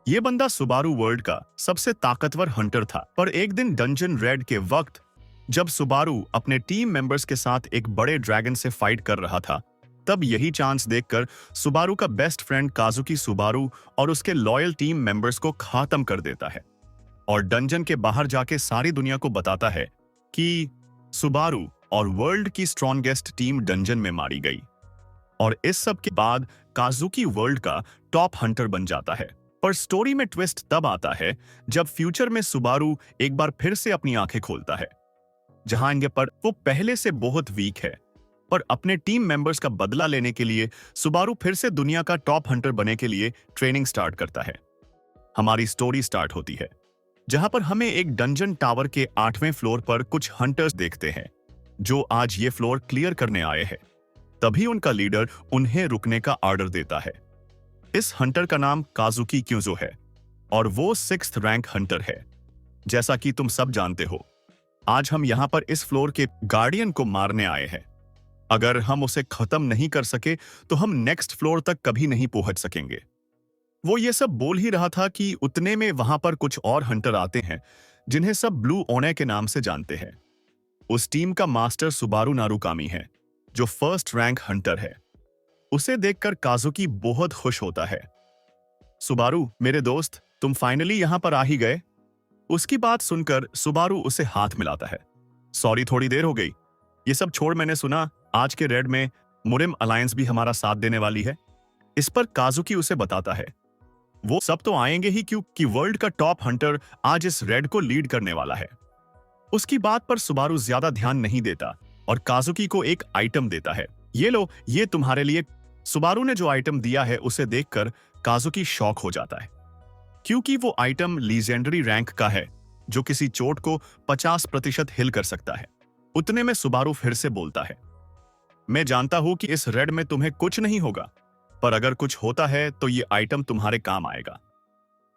ये बंदा Subaru world का सबसे ताकतवर हंटर था, पर एक दिन डंजन रेड के वक्त जब सुबारू अपने टीम मेंबर्स के साथ एक बड़े ड्रैगन से फाइट कर रहा था, तब यही चांस देखकर सुबारू का बेस्ट फ्रेंड काजुकी सुबारू और उसके लॉयल टीम मेंबर्स को खत्म कर देता है और डंजन के बाहर जाके सारी दुनिया को बताता है कि सुबारू और वर्ल्ड की स्ट्रॉन्गेस्ट टीम डंजन में मारी गई। और इस सब के बाद काजुकी वर्ल्ड का टॉप हंटर बन जाता है। पर स्टोरी में ट्विस्ट तब आता है जब फ्यूचर में सुबारू एक बार फिर से अपनी आंखें खोलता है, जहां आगे पर वो पहले से बहुत वीक है, पर अपने टीम मेंबर्स का बदला लेने के लिए सुबारू फिर से दुनिया का टॉप हंटर बनने के लिए ट्रेनिंग स्टार्ट करता है। हमारी स्टोरी स्टार्ट होती है जहां पर हमें एक डंजन टावर के 8वें फ्लोर पर कुछ हंटर्स देखते हैं जो आज ये फ्लोर क्लियर करने आए हैं। तभी उनका लीडर उन्हें रुकने का ऑर्डर देता है। इस हंटर का नाम काजुकी क्यूजो है और वो 6th रैंक हंटर है। जैसा कि तुम सब जानते हो, आज हम यहां पर इस फ्लोर के गार्डियन को मारने आए हैं। अगर हम उसे खत्म नहीं कर सके तो हम नेक्स्ट फ्लोर तक कभी नहीं पहुंच सकेंगे। वो ये सब बोल ही रहा था कि उतने में वहां पर कुछ और हंटर आते हैं जिन्हें सब ब्लू ओने के नाम से जानते हैं। उस टीम का मास्टर सुबारू नारुकामी है जो 1st रैंक हंटर है। उसे देखकर काजुकी बहुत खुश होता है। सुबारू मेरे दोस्त, तुम फाइनली यहां पर आ ही गए। उसकी बात सुनकर सुबारू उसे हाथ मिलाता है। सॉरी, थोड़ी देर हो गई। ये सब छोड़, मैंने सुना आज के रेड में मुरिम अलायंस भी हमारा साथ देने वाली है। इस पर काजुकी उसे बताता है वो सब तो आएंगे ही क्योंकि वर्ल्ड का टॉप हंटर आज इस रेड को लीड करने वाला है। उसकी बात पर सुबारू ज्यादा ध्यान नहीं देता और काजुकी को एक आइटम देता है। ये लो, ये तुम्हारे लिए। सुबारू ने जो आइटम दिया है उसे देखकर काजुकी शॉक हो जाता है क्योंकि वो आइटम लीजेंडरी रैंक का है जो किसी चोट को 50% हिल कर सकता है। उतने में सुबारू फिर से बोलता है, मैं जानता हूं कि इस रेड में तुम्हें कुछ नहीं होगा, पर अगर कुछ होता है तो ये आइटम तुम्हारे काम आएगा।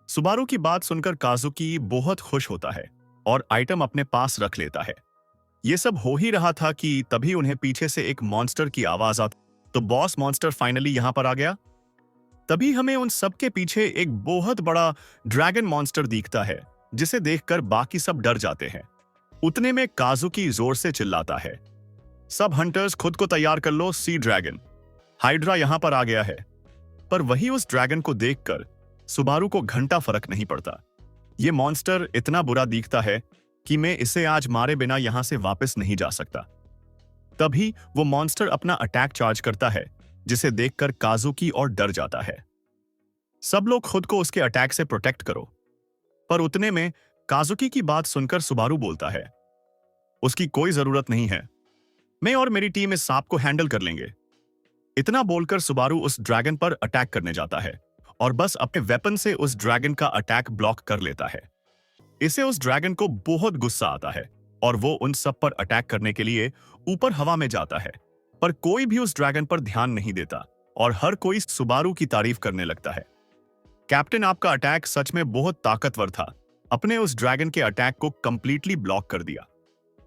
सुबारू की बात सुनकर काजुकी बहुत खुश होता है और आइटम अपने पास रख लेता है। ये सब हो ही रहा था कि तभी उन्हें पीछे से एक मॉन्स्टर की आवाज आती, तो बॉस मॉन्स्टर फाइनली यहां पर आ गया। तभी हमें उन सब के पीछे एक बहुत बड़ा ड्रैगन मॉन्स्टर दिखता है जिसे देखकर बाकी सब डर जाते हैं। उतने में काजुकी जोर से चिल्लाता है, सब हंटर्स खुद को तैयार कर लो, सी ड्रैगन हाइड्रा यहां पर आ गया है। पर वही उस ड्रैगन को देखकर सुबारू को घंटा फर्क नहीं पड़ता। ये मॉन्स्टर इतना बुरा दिखता है कि मैं इसे आज मारे बिना यहां से वापस नहीं जा सकता। तभी वो मॉन्स्टर अपना अटैक चार्ज करता है जिसे देखकर काजुकी और डर जाता है। सब लोग खुद को उसके अटैक से प्रोटेक्ट करो। पर उतने में काजुकी की बात सुनकर सुबारू बोलता है, उसकी कोई जरूरत नहीं है, मैं और मेरी टीम इस सांप को हैंडल कर लेंगे। इतना बोलकर सुबारू उस ड्रैगन पर अटैक करने जाता है और बस अपने वेपन से उस ड्रैगन का अटैक ब्लॉक कर लेता है। इसे उस ड्रैगन को बहुत गुस्सा आता है और वो उन सब पर अटैक करने के लिए ऊपर हवा में जाता है, पर कोई भी उस ड्रैगन पर ध्यान नहीं देता और हर कोई सुबारू की तारीफ करने लगता है। कैप्टन, आपका अटैक सच में बहुत ताकतवर था, अपने उस ड्रैगन के अटैक को कंप्लीटली ब्लॉक कर दिया।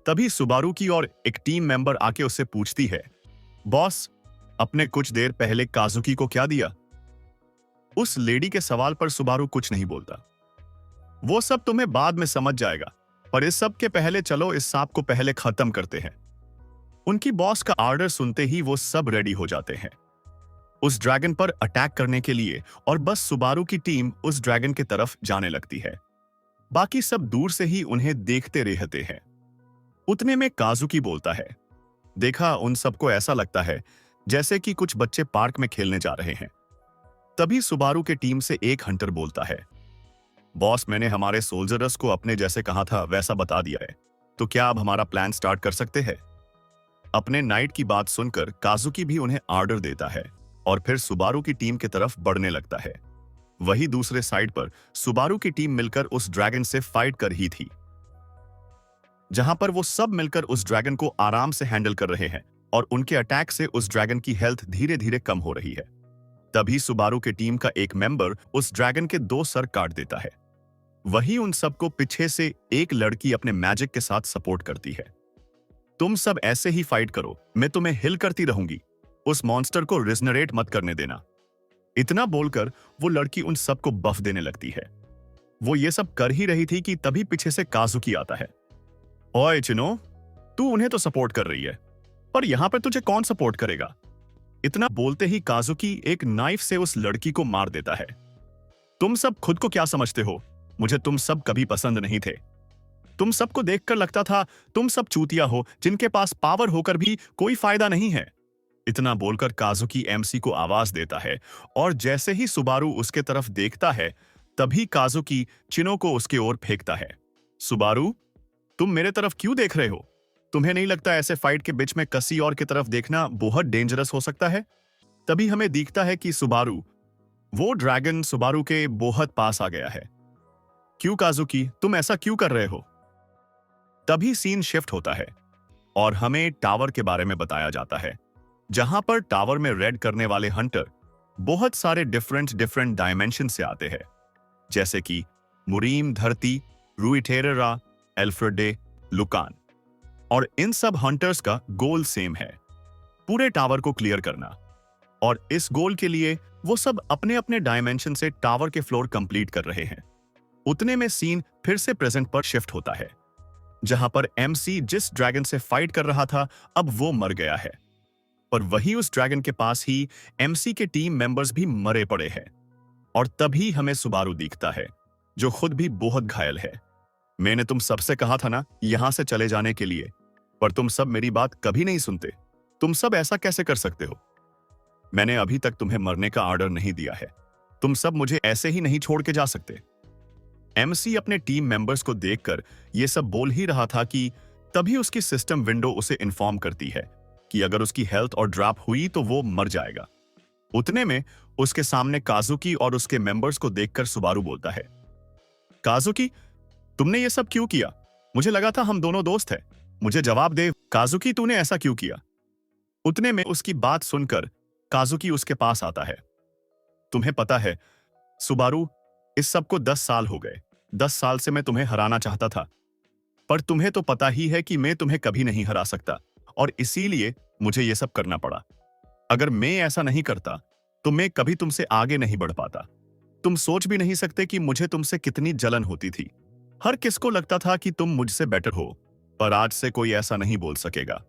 तभी सुबारू की और एक टीम मेंबर आके उससे पूछती है, बॉस, अपने कुछ देर पहले काजुकी को क्या दिया? उस लेडी के सवाल पर सुबारू कुछ नहीं बोलता। वो सब तुम्हें बाद में समझ जाएगा, पर इस सब के पहले चलो इस सांप को पहले खत्म करते हैं। उनकी बॉस का ऑर्डर सुनते ही वो सब रेडी हो जाते हैं उस ड्रैगन पर अटैक करने के लिए और बस सुबारू की टीम उस ड्रैगन की तरफ जाने लगती है। बाकी सब दूर से ही उन्हें देखते रहते हैं। उतने में काजुकी बोलता है, देखा, उन सबको ऐसा लगता है जैसे कि कुछ बच्चे पार्क में खेलने जा रहे हैं। तभी सुबारू के टीम से एक हंटर बोलता है, बॉस, मैंने हमारे सोल्जर्स को अपने जैसे कहा था वैसा बता दिया है, तो क्या अब हमारा प्लान स्टार्ट कर सकते हैं? अपने नाइट की बात सुनकर काजुकी भी उन्हें ऑर्डर देता है और फिर सुबारू की टीम की तरफ बढ़ने लगता है। वही दूसरे साइड पर सुबारू की टीम मिलकर उस ड्रैगन से फाइट कर ही थी, जहां पर वो सब मिलकर उस ड्रैगन को आराम से हैंडल कर रहे हैं और उनके अटैक से उस ड्रैगन की हेल्थ धीरे धीरे कम हो रही है। तभी सुबारू की टीम का एक मेंबर उस ड्रैगन के 2 सर काट देता है। वही उन सबको पीछे से एक लड़की अपने मैजिक के साथ सपोर्ट करती है। तुम सब ऐसे ही फाइट करो, मैं तुम्हें हिल करती रहूंगी, उस मॉन्स्टर को रिजनरेट मत करने देना। इतना बोलकर वो लड़की उन सबको बफ देने लगती है। वो ये सब कर ही रही थी कि तभी पीछे से काजुकी आता है। ओए चिनो, तू उन्हें तो सपोर्ट कर रही है, पर यहां पर तुझे कौन सपोर्ट करेगा? इतना बोलते ही काजुकी एक नाइफ से उस लड़की को मार देता है। तुम सब खुद को क्या समझते हो? मुझे तुम सब कभी पसंद नहीं थे। तुम सबको देखकर लगता था तुम सब चूतिया हो जिनके पास पावर होकर भी कोई फायदा नहीं है। इतना बोलकर काजुकी एमसी को आवाज देता है और जैसे ही सुबारू उसके तरफ देखता है तभी काजुकी चिनो को उसके ओर फेंकता है। सुबारू, तुम मेरे तरफ क्यों देख रहे हो? तुम्हें नहीं लगता ऐसे फाइट के बीच में किसी और की तरफ देखना बहुत डेंजरस हो सकता है? तभी हमें दिखता है कि सुबारू, वो ड्रैगन सुबारू के बहुत पास आ गया है। क्यों काजुकी, तुम ऐसा क्यों कर रहे हो? तभी सीन शिफ्ट होता है और हमें टावर के बारे में बताया जाता है, जहां पर टावर में रेड करने वाले हंटर बहुत सारे डिफरेंट डायमेंशन से आते हैं, जैसे कि मुरीम धरती, रुइटेरा, एल्फ्रेडे, लुकान। और इन सब हंटर्स का गोल सेम है, पूरे टावर को क्लियर करना। और इस गोल के लिए वो सब अपने अपने डायमेंशन से टावर के फ्लोर कंप्लीट कर रहे हैं। उतने में सीन फिर से प्रेजेंट पर शिफ्ट होता है, जहां पर एमसी जिस ड्रैगन से फाइट कर रहा था अब वो मर गया है, पर वही उस ड्रैगन के पास ही एमसी के टीम मेंबर्स भी मरे पड़े हैं। और तभी हमें सुबारू दिखता है, जो खुद भी बहुत घायल है। मैंने तुम सबसे कहा था ना यहां से चले जाने के लिए, पर तुम सब मेरी बात कभी नहीं सुनते। तुम सब ऐसा कैसे कर सकते हो? मैंने अभी तक तुम्हें मरने का ऑर्डर नहीं दिया है। तुम सब मुझे ऐसे ही नहीं छोड़ के जा सकते। एमसी अपने टीम मेंबर्स को देखकर यह सब बोल ही रहा था कि तभी उसकी सिस्टम विंडो उसे इन्फॉर्म करती है कि अगर उसकी हेल्थ और ड्रॉप हुई तो वो मर जाएगा। उतने में उसके सामने काजुकी और उसके मेंबर्स को देखकर सुबारू बोलता है, काजुकी, तुमने ये सब क्यों किया? मुझे लगा था हम दोनों दोस्त हैं। मुझे जवाब दे, काजुकी, तूने ऐसा क्यों किया? उतने में उसकी बात सुनकर काजुकी उसके पास आता है। तुम्हें पता है सुबारू, इस सब को 10 साल हो गए। 10 साल से मैं तुम्हें हराना चाहता था, पर तुम्हें तो पता ही है कि मैं तुम्हें कभी नहीं हरा सकता, और इसीलिए मुझे यह सब करना पड़ा। अगर मैं ऐसा नहीं करता तो मैं कभी तुमसे आगे नहीं बढ़ पाता। तुम सोच भी नहीं सकते कि मुझे तुमसे कितनी जलन होती थी। हर किसको लगता था कि तुम मुझसे बेटर हो, पर आज से कोई ऐसा नहीं बोल सकेगा,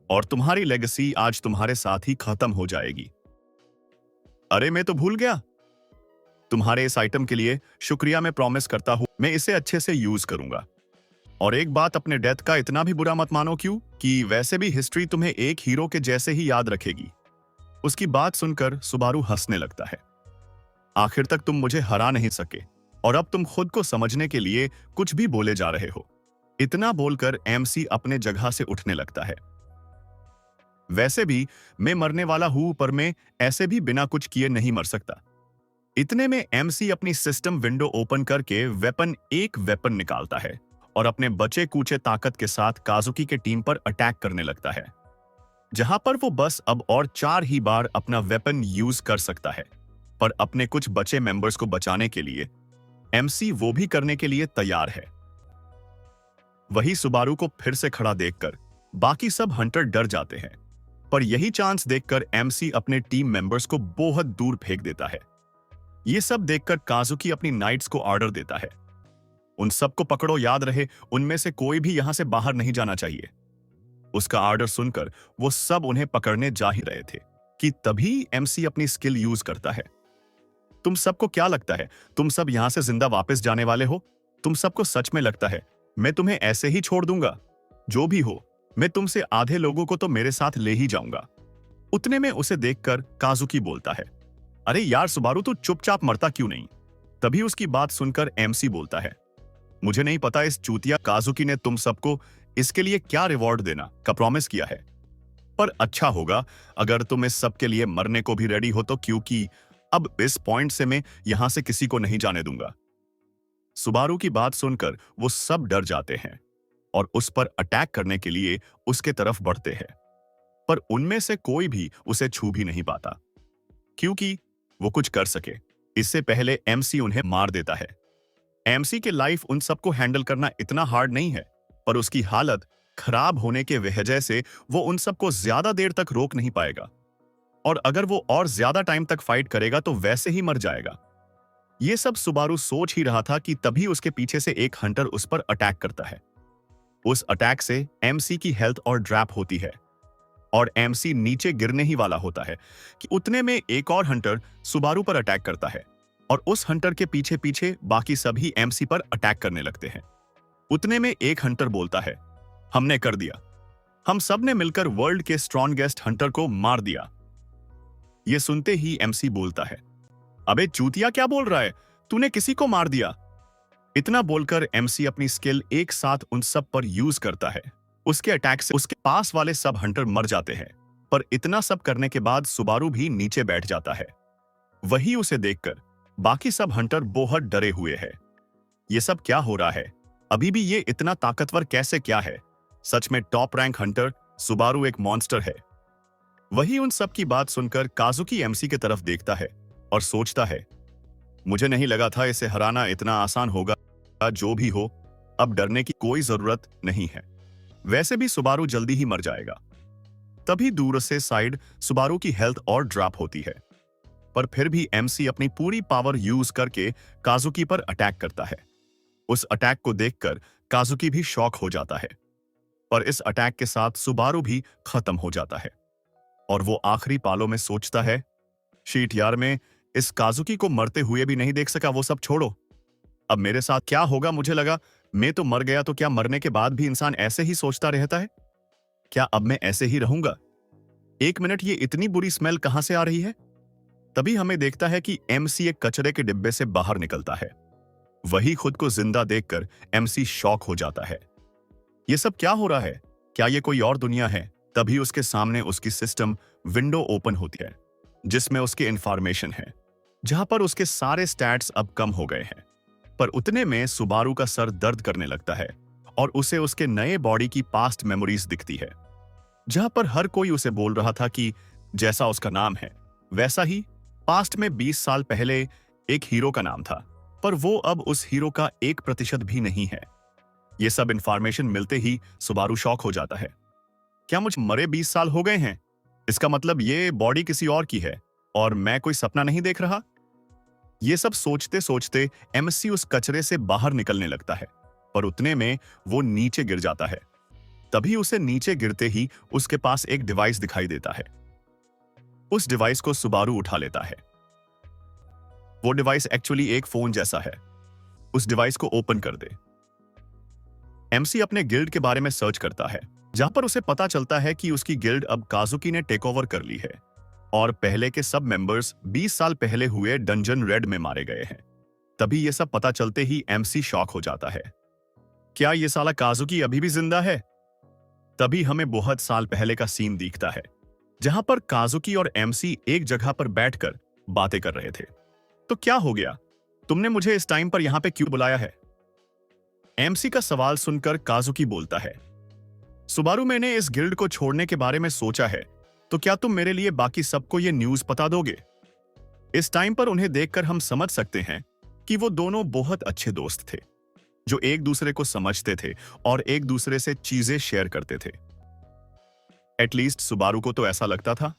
और तुम्हारी लेगेसी आज तुम्हारे साथ ही खत्म हो जाएगी। अरे मैं तो भूल गया। तुम्हारे इस आइटम के लिए शुक्रिया। मैं प्रॉमिस करता हूं मैं इसे अच्छे से यूज करूंगा। और एक बात, अपने डेथ का इतना भी बुरा मत मानो, क्यों कि वैसे भी हिस्ट्री तुम्हें एक हीरो के जैसे ही याद रखेगी। उसकी बात सुनकर सुबारू हंसने लगता है। आखिर तक तुम मुझे हरा नहीं सके, और अब तुम खुद को समझने के लिए कुछ भी बोले जा रहे हो। इतना बोलकर एमसी अपने जगह से उठने लगता है। वैसे भी मैं मरने वाला हूं, पर मैं ऐसे भी बिना कुछ किए नहीं मर सकता। इतने में एमसी अपनी सिस्टम विंडो ओपन करके एक वेपन निकालता है और अपने बचे कूचे ताकत के साथ काजुकी के टीम पर अटैक करने लगता है, जहां पर वो बस अब और 4 ही बार अपना वेपन यूज कर सकता है। पर अपने कुछ बचे मेंबर्स को बचाने के लिए एमसी वो भी करने के लिए तैयार है। वही सुबारू को फिर से खड़ा देखकर बाकी सब हंटर डर जाते हैं, पर यही चांस देखकर एमसी अपने टीम मेंबर्स को बहुत दूर फेंक देता है। ये सब देखकर काजुकी अपनी नाइट्स को ऑर्डर देता है, उन सबको पकड़ो, याद रहे उनमें से कोई भी यहां से बाहर नहीं जाना चाहिए। उसका ऑर्डर सुनकर वो सब उन्हें पकड़ने जा ही रहे थे कि तभी एमसी अपनी स्किल यूज करता है। तुम सबको क्या लगता है तुम सब यहां से जिंदा वापस जाने वाले हो? तुम सबको सच में लगता है मैं तुम्हें ऐसे ही छोड़ दूंगा? जो भी हो, मैं तुमसे आधे लोगों को तो मेरे साथ ले ही जाऊंगा। उतने में उसे देखकर काजुकी बोलता है, अरे यार सुबारू, तू चुपचाप मरता क्यों नहीं? तभी उसकी बात सुनकर एमसी बोलता है, मुझे नहीं पता इस चूतिया काजुकी ने तुम सबको इसके लिए क्या रिवॉर्ड देना का प्रॉमिस किया है, पर अच्छा होगा अगर तुम इस सब के लिए मरने को भी रेडी हो तो, क्योंकि अब इस पॉइंट से मैं यहां से किसी को नहीं जाने दूंगा। सुबारू की बात सुनकर वो सब डर जाते हैं और उस पर अटैक करने के लिए उसके तरफ बढ़ते हैं, पर उनमें से कोई भी उसे छू भी नहीं पाता, क्योंकि वो कुछ कर सके इससे पहले एमसी उन्हें मार देता है। एमसी के लाइफ उन सबको हैंडल करना इतना हार्ड नहीं है, पर उसकी हालत खराब होने के वजह से वो उन सबको ज्यादा देर तक रोक नहीं पाएगा। और अगर वो और ज्यादा टाइम तक फाइट करेगा तो वैसे ही मर जाएगा। ये सब सुबारू सोच ही रहा था कि तभी उसके पीछे से एक हंटर उस पर अटैक करता है। उस अटैक से एमसी की हेल्थ और ड्रैप होती है और एमसी नीचे गिरने ही वाला होता है कि उतने में एक और हंटर सुबारू पर अटैक करता है और उस हंटर के पीछे पीछे बाकी सभी एमसी पर अटैक करने लगते हैं। उतने में एक हंटर बोलता है, हमने कर दिया, हम सब ने मिलकर वर्ल्ड के स्ट्रॉन्गेस्ट हंटर को मार दिया। यह सुनते ही एमसी बोलता है, अबे चूतिया क्या बोल रहा है, तूने किसी को मार दिया। इतना बोलकर एमसी अपनी स्किल एक साथ उन सब पर यूज करता है। उसके अटैक से उसके पास वाले सब हंटर मर जाते हैं, पर इतना सब करने के बाद सुबारू भी नीचे बैठ जाता है। वही उसे देखकर बाकी सब हंटर बहुत डरे हुए हैं। ये सब क्या हो रहा है, अभी भी ये इतना ताकतवर कैसे क्या है, सच में टॉप रैंक हंटर सुबारू एक मॉन्स्टर है। वही उन सब की बात सुनकर काजुकी एमसी की तरफ देखता है और सोचता है, मुझे नहीं लगा था इसे हराना इतना आसान होगा। जो भी हो, अब डरने की कोई जरूरत नहीं है, वैसे भी सुबारू जल्दी ही मर जाएगा। तभी दूर से साइड सुबारू की हेल्थ और ड्रॉप होती है, पर फिर भी एमसी अपनी पूरी पावर यूज करके काजुकी पर अटैक करता है। उस अटैक को देखकर काजुकी भी शॉक हो जाता है, पर इस अटैक के साथ सुबारू भी खत्म हो जाता है और वो आखिरी पालों में सोचता है, शीट यार, मैं इस काजुकी को मरते हुए भी नहीं देख सका। वो सब छोड़ो, अब मेरे साथ क्या होगा। मुझे लगा मैं तो मर गया, तो क्या मरने के बाद भी इंसान ऐसे ही सोचता रहता है? क्या अब मैं ऐसे ही रहूंगा? एक मिनट, ये इतनी बुरी स्मेल कहां से आ रही है? तभी हमें देखता है कि एमसी एक कचरे के डिब्बे से बाहर निकलता है। वही खुद को जिंदा देखकर एमसी शॉक हो जाता है। ये सब क्या हो रहा है? क्या ये कोई और दुनिया है? तभी उसके सामने उसकी सिस्टम विंडो ओपन होती है, जिसमें उसकी इंफॉर्मेशन है, जहां पर उसके सारे स्टैट्स अब कम हो गए हैं। पर उतने में सुबारू का सर दर्द करने लगता है और उसे उसके नए बॉडी की पास्ट मेमोरीज दिखती है, जहां पर हर कोई उसे बोल रहा था कि जैसा उसका नाम है वैसा ही पास्ट में 20 साल पहले एक हीरो का नाम था, पर वो अब उस हीरो का 1% भी नहीं है। ये सब इंफॉर्मेशन मिलते ही सुबारू शॉक हो जाता है। क्या मुझे मरे 20 साल हो गए हैं? इसका मतलब ये बॉडी किसी और की है और मैं कोई सपना नहीं देख रहा। ये सब सोचते सोचते एमसी उस कचरे से बाहर निकलने लगता है, पर उतने में वो नीचे गिर जाता है। तभी उसे नीचे गिरते ही उसके पास एक डिवाइस दिखाई देता है। उस डिवाइस को सुबारू उठा लेता है। वो डिवाइस एक्चुअली एक फोन जैसा है। उस डिवाइस को ओपन कर दे। एमसी अपने गिल्ड के बारे में सर्च करता है, जहां पर उसे पता चलता है कि उसकी गिल्ड अब काजुकी ने टेक ओवर कर ली है और पहले के सब मेंबर्स 20 साल पहले हुए डंजन रेड में मारे गए हैं। तभी ये सब पता चलते ही एमसी शॉक हो जाता है। क्या ये साला काजुकी अभी भी जिंदा है? तभी हमें बहुत साल पहले का सीन दिखता है, जहां पर काजुकी और एमसी एक जगह पर बैठकर बातें कर रहे थे। तो क्या हो गया? तुमने मुझे इस टाइम पर यहां पे क्यों बुलाया है? एमसी का सवाल सुनकर काजुकी बोलता है, सुबारू, मैंने इस गिल्ड को छोड़ने के बारे में सोचा है, तो क्या तुम मेरे लिए बाकी सबको ये न्यूज बता दोगे? इस टाइम पर उन्हें देखकर हम समझ सकते हैं कि वो दोनों बहुत अच्छे दोस्त थे, जो एक दूसरे को समझते थे और एक दूसरे से चीजें शेयर करते थे। एटलीस्ट सुबारू को तो ऐसा लगता था।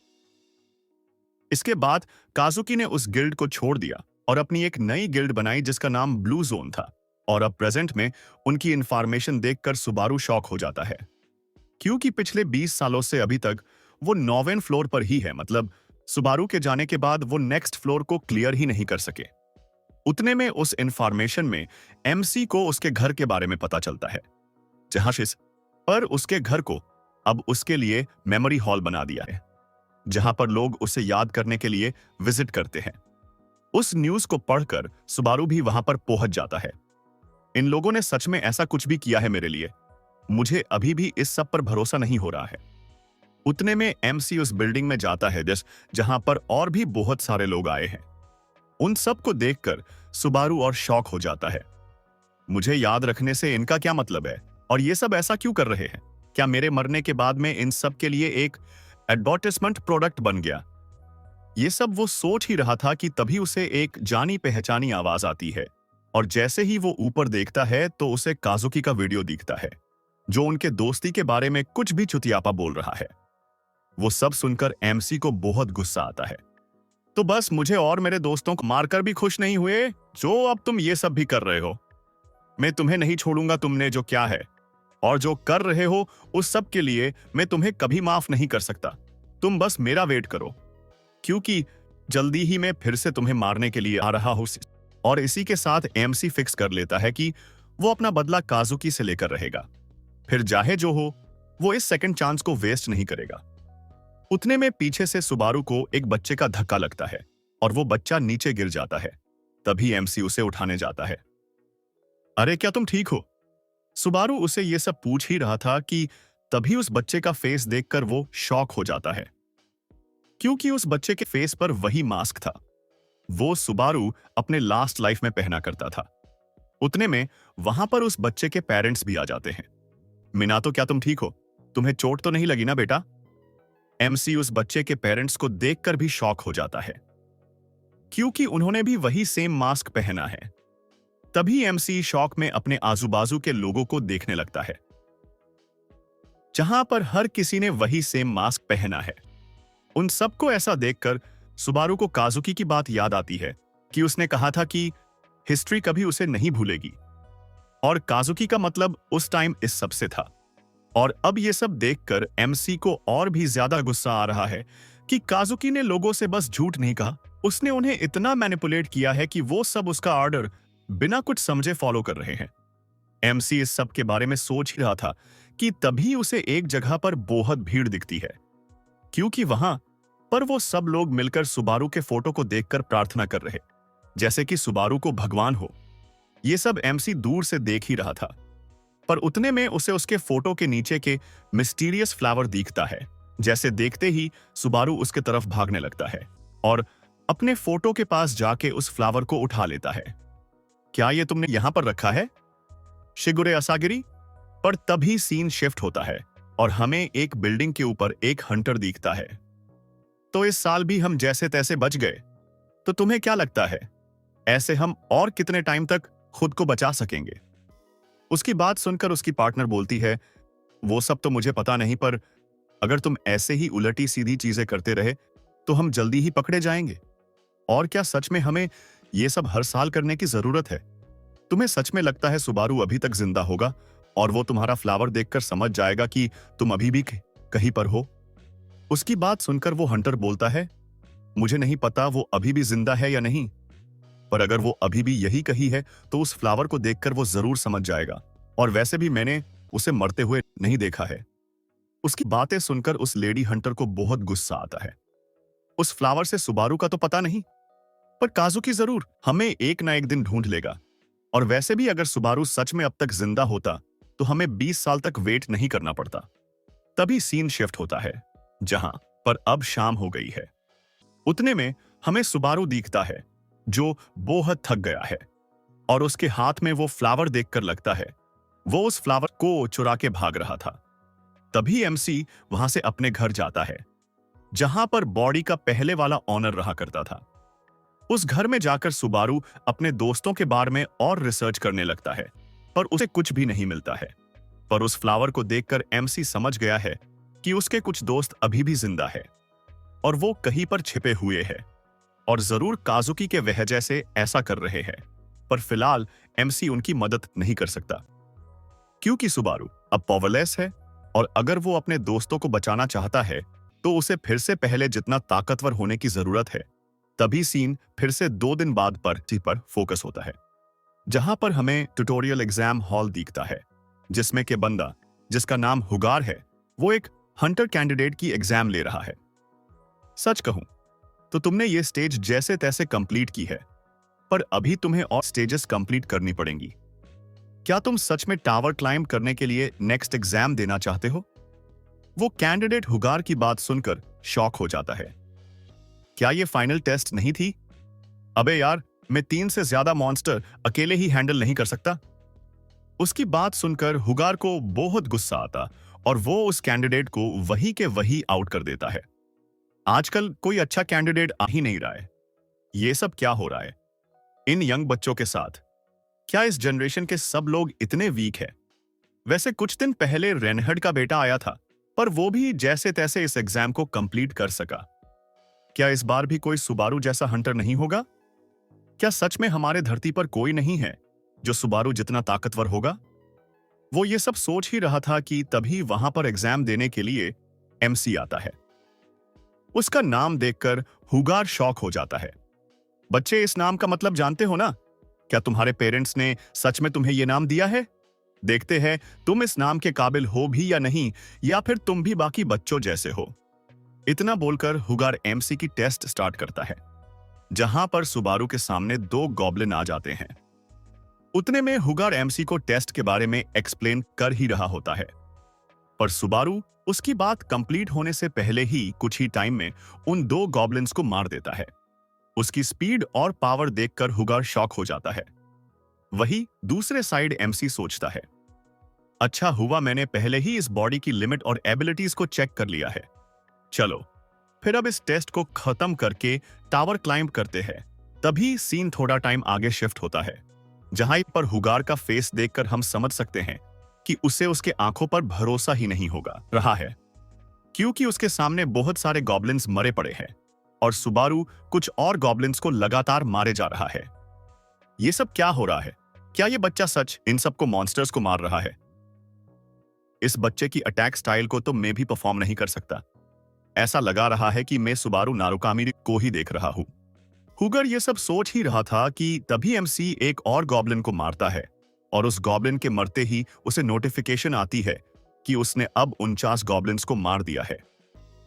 इसके बाद काजुकी ने उस गिल्ड को छोड़ दिया और अपनी एक नई गिल्ड बनाई जिसका नाम ब्लू जोन था, और अब प्रेजेंट में उनकी इंफॉर्मेशन देखकर सुबारू शॉक हो जाता है, क्योंकि पिछले 20 सालों से अभी तक वो 9वें फ्लोर पर ही है। मतलब सुबारू के जाने के बाद वो नेक्स्ट फ्लोर को क्लियर ही नहीं कर सके। उतने में उस इंफॉर्मेशन में एमसी को उसके घर के बारे में पता चलता है, जहां पर उसके घर को अब उसके लिए मेमोरी हॉल बना दिया है, जहां पर लोग उसे याद करने के लिए विजिट करते हैं। उस न्यूज को पढ़कर सुबारू भी वहां पर पहुंच जाता है। इन लोगों ने सच में ऐसा कुछ भी किया है मेरे लिए? मुझे अभी भी इस सब पर भरोसा नहीं हो रहा है। उतने में एमसी उस बिल्डिंग में जाता है जहां पर और भी बहुत सारे लोग आए हैं। उन सब को देखकर सुबारू और शॉक हो जाता है। मुझे याद रखने से इनका क्या मतलब है, और ये सब ऐसा क्यों कर रहे हैं? क्या मेरे मरने के बाद में इन सब के लिए एक एडवर्टाइजमेंट प्रोडक्ट बन गया? ये सब वो सोच ही रहा था कि तभी उसे एक जानी पहचानी आवाज आती है, और जैसे ही वो ऊपर देखता है तो उसे काजुकी का वीडियो दिखता है, जो उनके दोस्ती के बारे में कुछ भी चुतियापा बोल रहा है। वो सब सुनकर एमसी को बहुत गुस्सा आता है। तो बस मुझे और मेरे दोस्तों को मारकर भी खुश नहीं हुए, जो अब तुम ये सब भी कर रहे हो। मैं तुम्हें नहीं छोड़ूंगा, तुमने जो क्या है और जो कर रहे हो उस सब के लिए मैं तुम्हें कभी माफ नहीं कर सकता। तुम बस मेरा वेट करो, क्योंकि जल्दी ही मैं फिर से तुम्हें मारने के लिए आ रहा हूं। और इसी के साथ एमसी फिक्स कर लेता है कि वो अपना बदला काजुकी से लेकर रहेगा। फिर चाहे जो हो, वो इस सेकंड चांस को वेस्ट नहीं करेगा। उतने में पीछे से सुबारू को एक बच्चे का धक्का लगता है और वो बच्चा नीचे गिर जाता है। तभी एमसी उसे उठाने जाता है। अरे क्या तुम ठीक हो? सुबारू उसे ये सब पूछ ही रहा था कि तभी उस बच्चे का फेस देखकर वो शॉक हो जाता है, क्योंकि उस बच्चे के फेस पर वही मास्क था वो सुबारू अपने लास्ट लाइफ में पहना करता था। उतने में वहां पर उस बच्चे के पेरेंट्स भी आ जाते हैं। मिनातो, क्या तुम ठीक हो? तुम्हें चोट तो नहीं लगी ना बेटा? एमसी उस बच्चे के पेरेंट्स को देखकर भी शॉक हो जाता है, क्योंकि उन्होंने भी वही सेम मास्क पहना है। तभी एमसी शॉक में अपने आजू बाजू के लोगों को देखने लगता है, जहां पर हर किसी ने वही सेम मास्क पहना है। उन सबको ऐसा देखकर सुबारू को काजुकी की बात याद आती है कि उसने कहा था कि हिस्ट्री कभी उसे नहीं भूलेगी, और काजुकी का मतलब उस टाइम इस सब से था। और अब ये सब देखकर एमसी को और भी ज्यादा गुस्सा आ रहा है कि काजुकी ने लोगों से बस झूठ नहीं कहा, उसने उन्हें इतना मैनिपुलेट किया है कि वो सब उसका ऑर्डर बिना कुछ समझे फॉलो कर रहे हैं। एमसी इस सब के बारे में सोच ही रहा था कि तभी उसे एक जगह पर बहुत भीड़ दिखती है, क्योंकि वहां पर वो सब लोग मिलकर सुबारू के फोटो को देखकर प्रार्थना कर रहे, जैसे कि सुबारू को भगवान हो। ये सब एमसी दूर से देख ही रहा था, पर उतने में उसे उसके फोटो के नीचे के मिस्टीरियस फ्लावर दिखता है। जैसे देखते ही सुबारू उसके तरफ भागने लगता है और अपने फोटो के पास जाके उस फ्लावर को उठा लेता है। क्या ये तुमने यहां पर रखा है, शिगुरे असागिरी? पर तभी सीन शिफ्ट होता है और हमें एक बिल्डिंग के ऊपर एक हंटर दिखता है। तो इस साल भी हम जैसे तैसे बच गए। तो तुम्हें क्या लगता है, ऐसे हम और कितने टाइम तक खुद को बचा सकेंगे? उसकी बात सुनकर उसकी पार्टनर बोलती है, वो सब तो मुझे पता नहीं, पर अगर तुम ऐसे ही उलटी सीधी चीजें करते रहे तो हम जल्दी ही पकड़े जाएंगे। और क्या सच में हमें ये सब हर साल करने की जरूरत है? तुम्हें सच में लगता है सुबारू अभी तक जिंदा होगा और वो तुम्हारा फ्लावर देखकर समझ जाएगा कि तुम अभी भी कहीं पर हो? उसकी बात सुनकर वो हंटर बोलता है, मुझे नहीं पता वो अभी भी जिंदा है या नहीं, पर अगर वो अभी भी यही कही है तो उस फ्लावर को देखकर वो जरूर समझ जाएगा, और वैसे भी मैंने उसे मरते हुए नहीं देखा है। उसकी बातें सुनकर उस लेडी हंटर को बहुत गुस्सा आता है। उस फ्लावर से सुबारू का तो पता नहीं, पर काजुकी जरूर हमें एक ना एक दिन ढूंढ लेगा। और वैसे भी अगर सुबारू सच में अब तक जिंदा होता तो हमें 20 साल तक वेट नहीं करना पड़ता। तभी सीन शिफ्ट होता है, जहां पर अब शाम हो गई है। उतने में हमें सुबारू दिखता है, जो बहुत थक गया है, और उसके हाथ में वो फ्लावर देखकर लगता है वो उस फ्लावर को चुरा के भाग रहा था। तभी एमसी वहां से अपने घर जाता है, जहां पर बॉडी का पहले वाला ऑनर रहा करता था। उस घर में जाकर सुबारू अपने दोस्तों के बारे में और रिसर्च करने लगता है, पर उसे कुछ भी नहीं मिलता है। पर उस फ्लावर को देखकर एमसी समझ गया है कि उसके कुछ दोस्त अभी भी जिंदा है और वो कहीं पर छिपे हुए हैं, और जरूर काजुकी के वजह से ऐसा कर रहे हैं। पर फिलहाल एमसी उनकी मदद नहीं कर सकता, क्योंकि सुबारू अब पावरलेस है, और अगर वो अपने दोस्तों को बचाना चाहता है तो उसे फिर से पहले जितना ताकतवर होने की जरूरत है। तभी सीन फिर से 2 दिन बाद पर फोकस होता है, जहां पर हमें ट्यूटोरियल एग्जाम हॉल दिखता है, जिसमें के बंदा जिसका नाम हुगार है, वो एक हंटर कैंडिडेट की एग्जाम ले रहा है। सच कहूं तो तुमने ये स्टेज जैसे तैसे कंप्लीट की है, पर अभी तुम्हें और स्टेजेस कंप्लीट करनी पड़ेंगी। क्या तुम सच में टावर क्लाइंब करने के लिए नेक्स्ट एग्जाम देना चाहते हो? वो कैंडिडेट हुगार की बात सुनकर शॉक हो जाता है। क्या ये फाइनल टेस्ट नहीं थी? अबे यार, मैं 3 से ज्यादा मॉन्स्टर अकेले ही हैंडल नहीं कर सकता। उसकी बात सुनकर हुगार को बहुत गुस्सा आता और वो उस कैंडिडेट को वही के वही आउट कर देता है। आजकल कोई अच्छा कैंडिडेट आ ही नहीं रहा है। ये सब क्या हो रहा है इन यंग बच्चों के साथ? क्या इस जनरेशन के सब लोग इतने वीक है? वैसे कुछ दिन पहले रेनहर्ड का बेटा आया था, पर वो भी जैसे तैसे इस एग्जाम को कंप्लीट कर सका। क्या इस बार भी कोई सुबारू जैसा हंटर नहीं होगा? क्या सच में हमारे धरती पर कोई नहीं है जो सुबारू जितना ताकतवर होगा? वो ये सब सोच ही रहा था कि तभी वहां पर एग्जाम देने के लिए एमसी आता है। उसका नाम देखकर हुगार शॉक हो जाता है। बच्चे, इस नाम का मतलब जानते हो ना? क्या तुम्हारे पेरेंट्स ने सच में तुम्हें यह नाम दिया है? देखते हैं तुम इस नाम के काबिल हो भी या नहीं, या फिर तुम भी बाकी बच्चों जैसे हो। इतना बोलकर हुगार एमसी की टेस्ट स्टार्ट करता है, जहां पर सुबारू के सामने 2 गॉब्लिन आ जाते हैं। उतने में हुगार एमसी को टेस्ट के बारे में एक्सप्लेन कर ही रहा होता है, पर सुबारू उसकी बात कंप्लीट होने से पहले ही कुछ ही टाइम में उन 2 गॉब्लिन्स को मार देता है। उसकी स्पीड और पावर देखकर हुगार शॉक हो जाता है। वही दूसरे साइड एमसी सोचता है, अच्छा हुआ मैंने पहले ही इस बॉडी की लिमिट और एबिलिटीज को चेक कर लिया है। चलो फिर अब इस टेस्ट को खत्म करके टावर क्लाइंब करते हैं। तभी सीन थोड़ा टाइम आगे शिफ्ट होता है, जहां पर हुगार का फेस देखकर हम समझ सकते हैं कि उसे उसके आंखों पर भरोसा ही नहीं होगा रहा है, क्योंकि उसके सामने बहुत सारे गॉब्लिन्स मरे पड़े हैं और सुबारू कुछ और गॉब्लिन्स को लगातार मारे जा रहा है। ये सब क्या हो रहा है? क्या ये बच्चा सच इन सबको मॉन्स्टर्स को मार रहा है? इस बच्चे की अटैक स्टाइल को तो मैं भी परफॉर्म नहीं कर सकता। ऐसा लगा रहा है कि मैं सुबारू नारुकामी को ही देख रहा हूं। हुगर ये सब सोच ही रहा था कि तभी एमसी एक और गॉब्लिन को मारता है और उस गॉब्लिन के मरते ही उसे नोटिफिकेशन आती है कि उसने अब 49 गॉब्लिन्स को मार दिया है।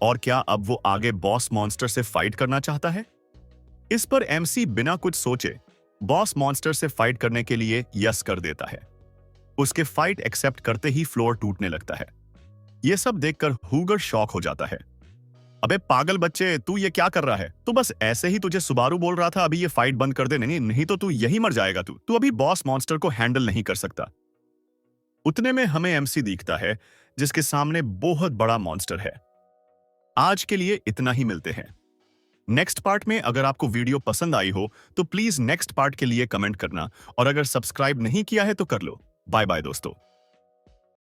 और क्या अब वो आगे बॉस मॉन्स्टर से फाइट करना चाहता है? इस पर एमसी बिना कुछ सोचे बॉस मॉन्स्टर से फाइट करने के लिए यस कर देता है। उसके फाइट एक्सेप्ट करते ही फ्लोर टूटने लगता है। यह सब देखकर हुगर शॉक हो जाता है। अबे पागल बच्चे, तू ये क्या कर रहा है? तू बस ऐसे ही तुझे सुबारू बोल रहा था अभी ये फाइट बंद कर दे, नहीं तो तू यही मर जाएगा। तू अभी बॉस मॉन्स्टर को हैंडल नहीं कर सकता। उतने में हमें एमसी दिखता है, जिसके सामने बहुत बड़ा मॉन्स्टर है। आज के लिए इतना ही, मिलते हैं नेक्स्ट पार्ट में। अगर आपको वीडियो पसंद आई हो तो प्लीज नेक्स्ट पार्ट के लिए कमेंट करना, और अगर सब्सक्राइब नहीं किया है तो कर लो। बाय बाय दोस्तों।